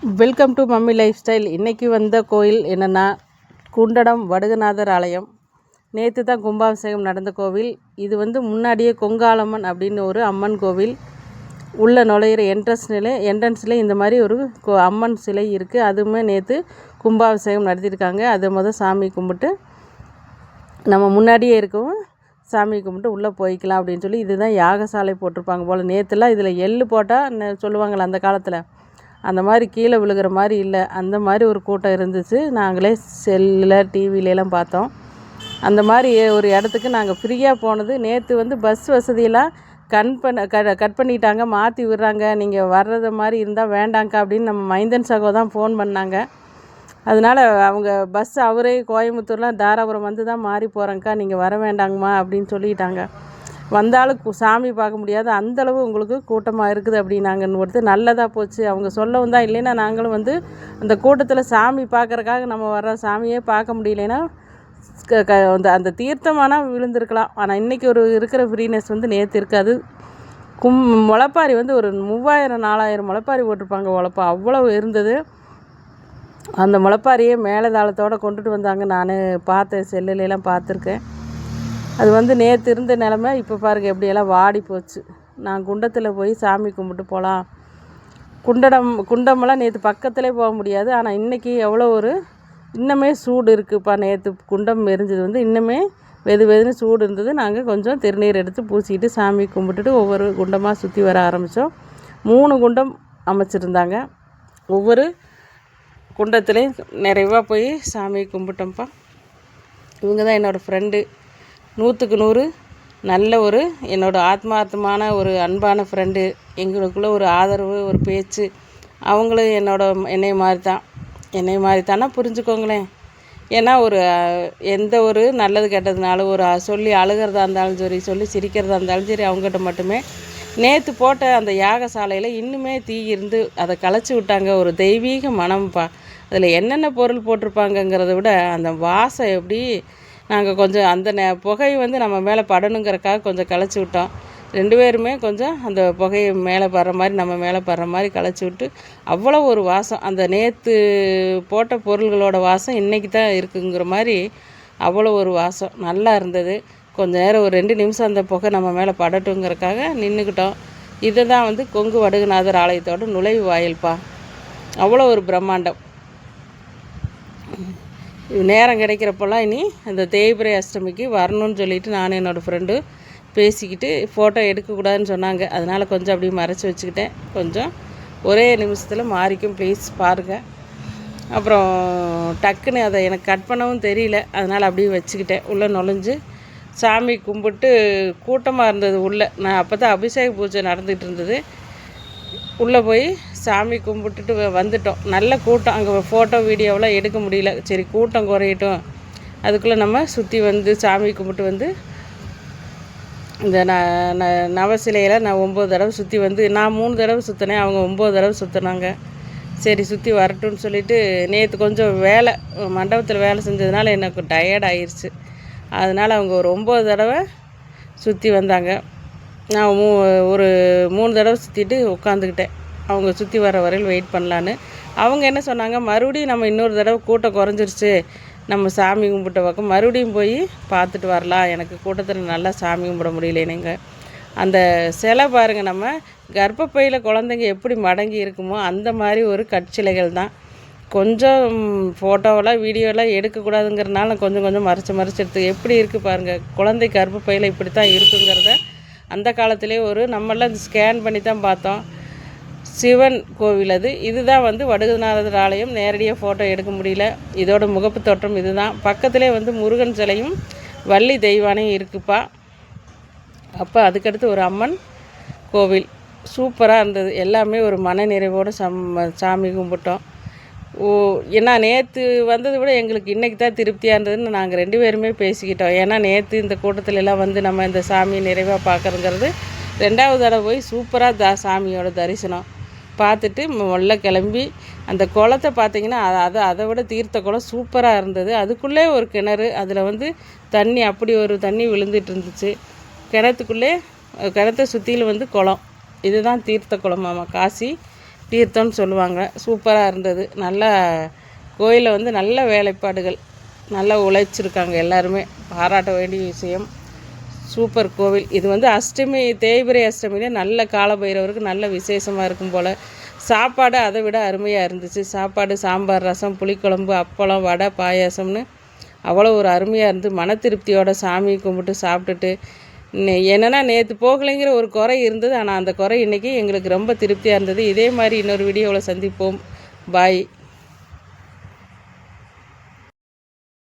Welcome to mummy life style. இன்றைக்கி வந்த கோயில் என்னென்னா குண்டடம் வடுகநாதர் ஆலயம். நேற்று தான் கும்பாபிஷேகம் நடந்த கோவில். இது முன்னாடியே கொங்காலம்மன் அப்படின்னு ஒரு அம்மன் கோவில். உள்ளே நுழையிற என்ட்ரன்ஸில் இந்த மாதிரி ஒரு அம்மன் சிலை இருக்குது. அதுவுமே நேற்று கும்பாபிஷேகம் நடத்தியிருக்காங்க. அதை சாமி கும்பிட்டு நம்ம முன்னாடியே இருக்கவும் சாமி கும்பிட்டு உள்ளே போய்க்கலாம் அப்படின்னு சொல்லி இதுதான் யாகசாலை போட்டிருப்பாங்க போல். நேற்றுலாம் இதில் எள்ளு போட்டால் சொல்லுவாங்களே அந்த காலத்தில், அந்த மாதிரி கீழே விழுகிற மாதிரி இல்லை, அந்த மாதிரி ஒரு கூட்டம் இருந்துச்சு. நாங்களே செல்லில் டிவிலெலாம் பார்த்தோம். அந்த மாதிரி ஒரு இடத்துக்கு நாங்கள் ஃப்ரீயாக போனது. நேற்று பஸ் வசதியெல்லாம் கட் பண்ணிட்டாங்க, மாற்றி விடுறாங்க. நீங்கள் வர்றது மாதிரி இருந்தால் வேண்டாங்க்கா அப்படின்னு நம்ம மைந்தன் சகோ தான் ஃபோன் பண்ணாங்க. அதனால் அவங்க பஸ் அவரே கோயம்புத்தூர்லாம் தாராபுரம் தான் மாறி போகிறேங்க்கா, நீங்கள் வர வேண்டாங்கம்மா அப்படின்னு சொல்லிட்டாங்க. வந்தாலும் சாமி பார்க்க முடியாது, அந்தளவு உங்களுக்கு கூட்டமாக இருக்குது அப்படின்னாங்கன்னு ஒருத்தர். நல்லதாக போச்சு, அவங்க சொல்லவும் தான். இல்லைன்னா நாங்களும் அந்த கூட்டத்தில் சாமி பார்க்குறக்காக நம்ம வர்ற சாமியே பார்க்க முடியலைன்னா அந்த தீர்த்தமானால் விழுந்திருக்கலாம். ஆனால் இன்றைக்கி ஒரு இருக்கிற ஃப்ரீனஸ் நேற்று இருக்காது. முளைப்பாரி ஒரு 3000-4000 முளைப்பாரி போட்டிருப்பாங்க. உழைப்பா அவ்வளோ இருந்தது. அந்த முளைப்பாரியே மேலதாளத்தோடு கொண்டுட்டு வந்தாங்க. நான் பார்த்தேன், செல்லுலாம் பார்த்துருக்கேன். அது நேற்று இருந்த நிலமை இப்போ பாருங்கள் எப்படியெல்லாம் வாடி போச்சு. நான் குண்டத்தில் போய் சாமி கும்பிட்டு போகலாம். குண்டமெல்லாம் நேற்று பக்கத்துலேயே போக முடியாது. ஆனால் இன்றைக்கி எவ்வளோ இன்னமே சூடு இருக்குதுப்பா. நேற்று குண்டம் எரிஞ்சது இன்னமே வெதுன்னு சூடு இருந்தது. நாங்கள் கொஞ்சம் திருநீர் எடுத்து பூசிக்கிட்டு சாமி கும்பிட்டுட்டு ஒவ்வொரு குண்டமாக சுற்றி வர ஆரம்பித்தோம். 3 குண்டம் அமைச்சிருந்தாங்க. ஒவ்வொரு குண்டத்துலேயும் நிறைவாக போய் சாமி கும்பிட்டோம்ப்பா. இவங்க தான் என்னோடய ஃப்ரெண்டு. 100க்கு 100 நல்ல என்னோடய ஆத்மார்த்தமான ஒரு அன்பான ஃப்ரெண்டு. எங்களுக்குள்ளே ஒரு ஆதரவு, ஒரு பேச்சு. அவங்களும் என்னை மாதிரி தானே புரிஞ்சுக்கோங்களேன். ஏன்னா எந்த நல்லது கெட்டதுனாலும் சொல்லி அழுகிறதா இருந்தாலும் சரி, சொல்லி சிரிக்கிறதா இருந்தாலும் சரி, அவங்ககிட்ட மட்டுமே. நேற்று போட்ட அந்த யாகசாலையில் இன்னுமே தீ இருந்து அதை கலைச்சி விட்டாங்க. ஒரு தெய்வீக மனம்ப்பா. அதில் என்னென்ன பொருள் போட்டிருப்பாங்கங்கிறத விட அந்த வாசம் எப்படி. நாங்கள் கொஞ்சம் அந்த புகை நம்ம மேலே படணுங்கிறக்காக கொஞ்சம் கலைச்சி விட்டோம். 2 பேருமே கொஞ்சம் அந்த புகையை மேலே படுற மாதிரி, நம்ம மேலே படுற மாதிரி கலைச்சி விட்டு அவ்வளோ ஒரு வாசம். அந்த நேற்று போட்ட பொருள்களோட வாசம் இன்றைக்கி தான் இருக்குங்கிற மாதிரி அவ்வளோ ஒரு வாசம் நல்லா இருந்தது. கொஞ்சம் நேரம் ஒரு 2 நிமிஷம் அந்த புகை நம்ம மேலே படட்டுங்கிறக்காக நின்றுக்கிட்டோம். இது தான் கொங்கு வடுகநாதர் ஆலயத்தோட நுழைவு வாயில்ப்பா. அவ்வளோ ஒரு பிரம்மாண்டம். நேரம் கிடைக்கிறப்பெல்லாம் இனி அந்த தேய்பிரை அஷ்டமிக்கு வரணும்னு சொல்லிவிட்டு நான் என்னோடய ஃப்ரெண்டு பேசிக்கிட்டு, ஃபோட்டோ எடுக்கக்கூடாதுன்னு சொன்னாங்க. அதனால் கொஞ்சம் அப்படியே மறைச்சி வச்சுக்கிட்டேன். கொஞ்சம் ஒரே நிமிஷத்தில் மாறிக்கும், ப்ளீஸ் பாருங்கள். அப்புறம் டக்குன்னு அதை எனக்கு கட் பண்ணவும் தெரியல, அதனால் அப்படியே வச்சுக்கிட்டேன். உள்ளே நுழைஞ்சு சாமி கும்பிட்டு கூட்டமாக இருந்தது உள்ளே. நான் அப்போ தான் அபிஷேக பூஜை நடந்துகிட்டு இருந்தது. உள்ளே போய் சாமி கும்பிட்டுட்டு வந்துட்டோம். நல்ல கூட்டம். அங்கே ஃபோட்டோ வீடியோவெலாம் எடுக்க முடியல. சரி கூட்டம் குறையட்டும், அதுக்குள்ளே நம்ம சுற்றி சாமி கும்பிட்டு இந்த நவசிலையில் நான் 9 தடவை சுற்றி நான் 3 தடவை சுற்றினேன், அவங்க 9 தடவை சுற்றினாங்க. சரி சுற்றி வரட்டும்னு சொல்லிவிட்டு நேற்று கொஞ்சம் வேலை, மண்டபத்தில் வேலை செஞ்சதுனால எனக்கு டயர்ட் ஆயிடுச்சு. அதனால் அவங்க ஒரு 9 தடவை சுற்றி வந்தாங்க. நான் ஒரு 3 தடவை சுற்றிட்டு உட்காந்துக்கிட்டேன். அவங்க சுற்றி வர வரையில் வெயிட் பண்ணலான்னு. அவங்க என்ன சொன்னாங்க, மறுபடியும் நம்ம இன்னொரு தடவை கூட்டம் குறைஞ்சிருச்சு, நம்ம சாமி கும்பிட்ட பக்கம் மறுபடியும் போய் பார்த்துட்டு வரலாம். எனக்கு கூட்டத்தில் நல்லா சாமி கும்பிட முடியலைனுங்க. அந்த சிலை பாருங்கள், நம்ம கர்ப்பப்பையில் குழந்தைங்க எப்படி மடங்கி இருக்குமோ அந்த மாதிரி ஒரு கற்சிலைகள் தான். கொஞ்சம் ஃபோட்டோவெல்லாம் வீடியோலாம் எடுக்கக்கூடாதுங்கிறனால கொஞ்சம் கொஞ்சம் மறைச்சி எடுத்து எப்படி இருக்குது பாருங்கள். குழந்தை கர்ப்பப்பையில் இப்படி தான் இருக்குங்கிறத அந்த காலத்திலே நம்மளாம் ஸ்கேன் பண்ணி தான் பார்த்தோம். சிவன் கோவில் அது. இதுதான் வடுகநாதர் ஆலயம். நேரடியாக ஃபோட்டோ எடுக்க முடியல. இதோட முகப்பு தோற்றம் இதுதான். பக்கத்திலே முருகன் சிலையும் வள்ளி தெய்வானையும் இருக்குப்பா. அப்போ அதுக்கடுத்து ஒரு அம்மன் கோவில் சூப்பராக இருந்தது. எல்லாமே ஒரு மன நிறைவோடு சாமி கும்பிட்டோம். ஏன்னா நேற்று வந்ததை விட எங்களுக்கு இன்றைக்கி தான் திருப்தியாக இருந்ததுன்னு நாங்கள் 2 பேருமே பேசிக்கிட்டோம். ஏன்னா நேற்று இந்த கூட்டத்திலலாம் நம்ம இந்த சாமியை நிறைவாக பார்க்குறங்கிறது 2வது தடவை போய் சூப்பராக சாமியோட தரிசனம் பார்த்துட்டு முதல்ல கிளம்பி அந்த குளத்தை பார்த்திங்கன்னா அதை விட தீர்த்த குளம் சூப்பராக இருந்தது. அதுக்குள்ளே ஒரு கிணறு, அதில் தண்ணி அப்படி ஒரு தண்ணி விழுந்துட்டு இருந்துச்சு. கிணத்துக்குள்ளே கிணத்தை சுற்றியில் குளம். இதுதான் தீர்த்த குளமாமா. காசி தீர்த்தம்னு சொல்லுவாங்க. சூப்பராக இருந்தது. நல்லா கோயிலில் வந்து நல்ல வேலைப்பாடுகள், நல்லா உழைச்சிருக்காங்க எல்லாருமே. பாராட்ட வேண்டிய விஷயம். சூப்பர் கோவில். இது வந்து அஷ்டமி, தேய்பிரை அஷ்டமியிலே நல்ல காலபைரவருக்கு நல்ல விசேஷமாக இருக்கும் போல். சாப்பாடு அதை விட அருமையாக இருந்துச்சு. சாப்பாடு சாம்பார், ரசம், புளிக்குழம்பு, அப்பளம், வடை, பாயாசம்னு அவ்வளோ ஒரு அருமையாக இருந்து மன திருப்தியோட சாமி கும்பிட்டு சாப்பிட்டுட்டு என்னென்னா நேற்று போகலைங்கிற ஒரு குறை இருந்தது. ஆனால் அந்த குறை இன்றைக்கி எங்களுக்கு ரொம்ப திருப்தியாக இருந்தது. இதே மாதிரி இன்னொரு வீடியோவில் சந்திப்போம். பாய்.